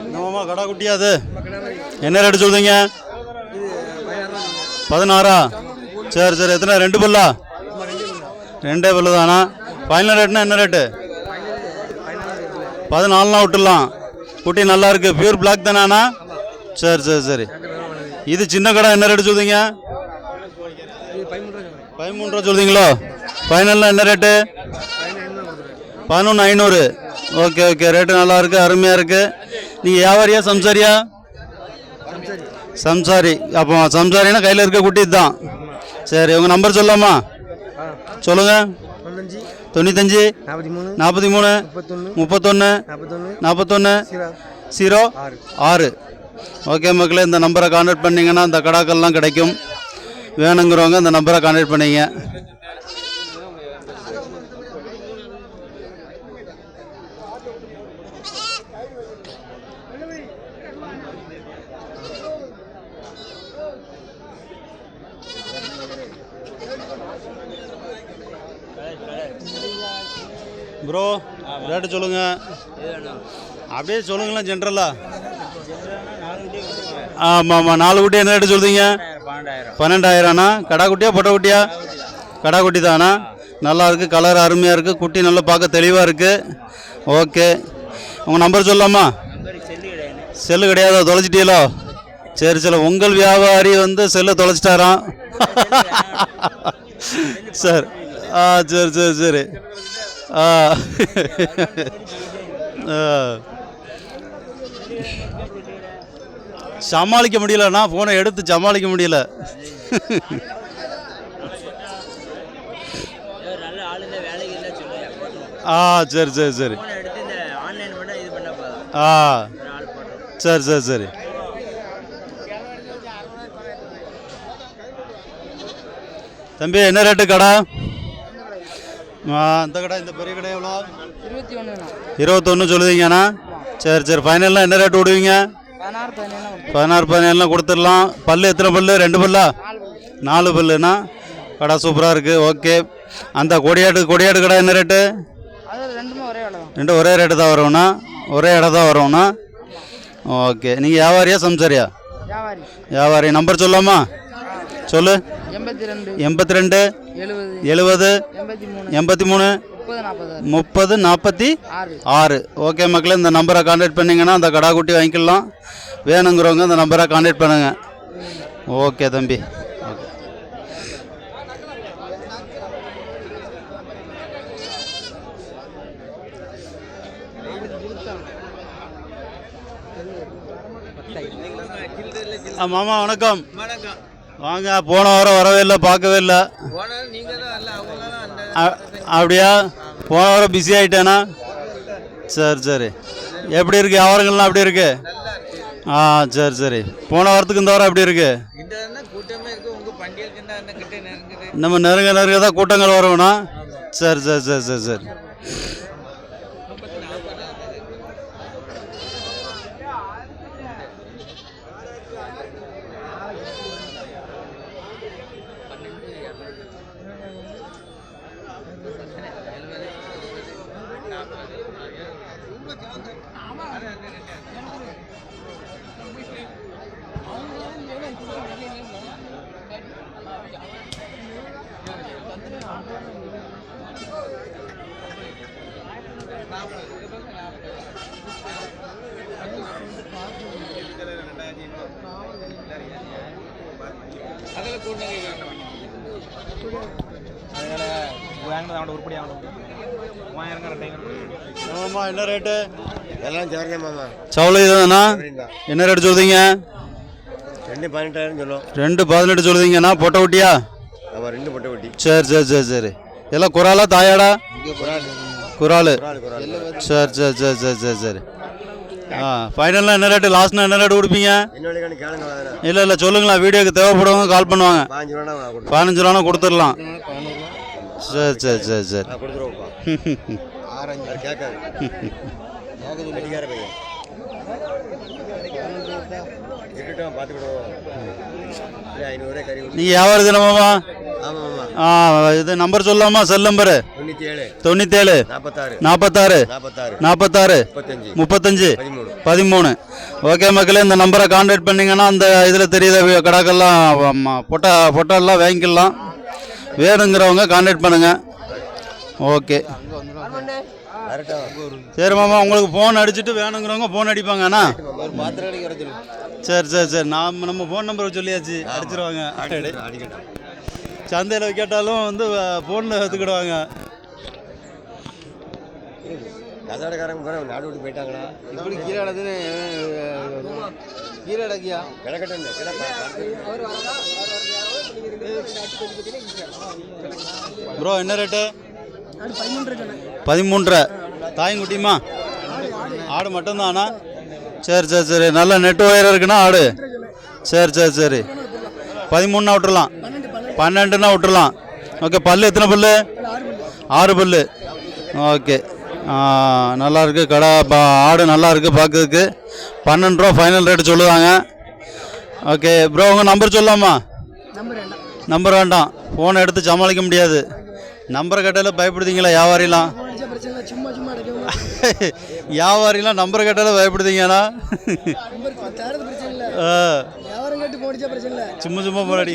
என்னமாம்மா கடா குட்டியா அது என்ன ரேட்டு சொல்லுங்க? 16. சரி சரி. எத்தனை? 2 பல்லா? 2 பல்லு தானா? ஃபைனல் ரேட்னா என்ன ரேட்டு? 14 விட்டுடலாம். குட்டி நல்லா இருக்கு. பியூர் பிளாக் தானா? சரி சரி சரி. இது சின்ன கடை என்ன ரேட்டு சொல்லுங்க? 13 ரூபா சொல்லுங்களோ? ஃபைனல்லாம் என்ன ரேட்டு? 11,500. Okay okay. ரேட்டு நல்லா இருக்கு, அருமையாக இருக்கு. நீங்கள் வியாபாரியா சம்சாரியா? சம்சாரி. அப்போ சம்சாரினா கையில் இருக்க குட்டி தான். சரி, உங்கள் நம்பர் சொல்லலாமா? சொல்லுங்க. 95 43 31 41 06. ஓகே மக்களே, இந்த நம்பரை கான்டாக்ட் பண்ணிங்கன்னா இந்த கடாக்கள்லாம் கிடைக்கும். வேணுங்கிறவங்க இந்த நம்பரை கான்டாக்ட் பண்ணிங்க. ப்ரோ ரேட்டு சொல்லுங்க. அப்படியே சொல்லுங்களேன் ஜென்ரலா. ஆமாம் ஆமாம். 4 குட்டி என்ன ரேட்டு சொல்லுங்க? 12,000. கடா குட்டியா பொட்டை குட்டியா? கடா குட்டி தானா? நல்லா இருக்குது, கலர் அருமையாக இருக்குது, குட்டி நல்லா பார்க்க தெளிவாக இருக்குது. ஓகே, உங்கள் நம்பர் சொல்லலாமா? செல்லு கிடையாதா? தொலைச்சிட்டீங்களோ? சரி சரி. உங்கள் வியாபாரி வந்து செல்லை தொலைச்சிட்டாராம். சரி. சரி சரி சரி. சமாளிக்க முடியலண்ணா, ஃபோனை எடுத்து சமாளிக்க முடியல. சரி சரி சரி. சரி சரி சரி. தம்பி என்ன ரேட்டு கடை? இந்த கடை, இந்த பெரிய கடை எவ்வளோ? 21 சொல்லுவீங்கண்ணா? சரி சரி. ஃபைனல்லாம் என்ன ரேட்டு விடுவீங்க? 16 கொடுத்துடலாம். பல்லு எத்தனை பல்லு? 2 பல்லா? 4 பல்லுண்ணா. கடை சூப்பராக இருக்குது. ஓகே. அந்த கொடியாடு கடை என்ன ரேட்டு? 2 ஒரே ரேட்டு தான் வரும்ண்ணா. ஒரே இடம் தான் வரும்ண்ணா. ஓகே. நீங்கள் வியாபாரியா சம்சாரியா? வியாபாரி. நம்பர் சொல்லாமா? சொல்லு. 82 70 83 30 46. ஓகே மக்களே, இந்த நம்பரை கான்டாக்ட் பண்ணிங்கன்னா அந்த கடா குட்டி வாங்கிக்கலாம். வேணுங்கிறவங்க இந்த நம்பரை கான்டாக்ட் பண்ணுங்க. ஓகே தம்பி. மாமா வணக்கம். வாங்க. போன வாரம் வரவே இல்லை, பார்க்கவே இல்லை. அப்படியா? போன வாரம் பிஸி ஆகிட்டேனா? சரி சரி. எப்படி இருக்கு வியாபாரங்கள்லாம்? எப்படி இருக்கு? சரி சரி. போன வாரத்துக்கு இந்த வாரம் எப்படி இருக்கு? நம்ம நெருங்க தான் கூட்டங்கள் வரும்ண்ணா. சரி சரி சரி சரி சரி. என்ன ரேட்டு? சவுளை தானா? என்ன ரேட்டு சொல்றீங்க? 2,18,000 சொல்லுவோம். 2,18 சொல்லுவீங்கண்ணா. பொட்டை குட்டியா? 2 பொட்டை குட்டி. சரி சரி சரி சரி. எல்லாம் குறாலா தாயாடா? குறாலு. சரி சரி சரி சரி சரி சரி. ஃபைனல்லாம் என்ன ரேட்டு? லாஸ்ட்னா என்ன ரேட்டு கொடுப்பீங்க? இல்லை இல்லை சொல்லுங்களா, வீடியோக்கு தேவைப்படுவாங்க கால் பண்ணுவாங்க. 15 ரூபானா கொடுத்துடலாம். சரி சரி சரி சரி. பார்த்துக்கிடுவோம். நீங்கள் வியாபாரம் தினமாமா? இது நம்பர் சொல்லலாமா? செல் நம்பரு 97 46 46 35 13. ஓகே மக்களே, இந்த நம்பரை கான்டாக்ட் பண்ணிங்கன்னா அந்த இதில் தெரியுத கடாக்கெல்லாம் பொட்டாலாம் வாங்கிக்கலாம். வேணுங்கிறவங்க கான்டாக்ட் பண்ணுங்கள். ஓகே சரி மாமா, உங்களுக்கு ஃபோன் அடிச்சுட்டு வேணுங்கிறவங்க ஃபோன் அடிப்பாங்கண்ணா. சரி நம்ம ஃபோன் நம்பரை சொல்லியாச்சு, அடிச்சிருவாங்க. சந்தையில் கேட்டாலும் வந்து ஃபோனில் எடுத்துக்கிடுவாங்க. கசாடக்காரங்க நாடு விட்டு போயிட்டாங்களா? இப்படி கீழே இடத்துல கீழே இடக்கியா ப்ரோ என்ன ரேட்டு? 13. தாயங்குட்டியுமா? ஆடு மட்டும்தானா? சரி நல்ல நெட் ஒயர் இருக்குண்ணா ஆடு. சரி 13 விட்டுறலாம், 12 விட்டுறலாம். ஓகே, பல்லு எத்தனை பல்லு? 6 பல்லு. ஓகே, நல்லா இருக்கு கடை. ஆடு நல்லா இருக்கு பார்க்கறதுக்கு. 12 ரூபா ஃபைனல் ரேட்டு சொல்லுவாங்க. ஓகே ப்ரோ, உங்கள் நம்பர் சொல்லலாமா? நம்பர் வேண்டாம், ஃபோனை எடுத்து சமாளிக்க முடியாது. நம்பரை கேட்டால பயப்படுதீங்களா வியாபாரிலாம்? வியாபாரிலாம் நம்பரை கேட்டால பயப்படுதீங்கண்ணா. சும்மா போராடி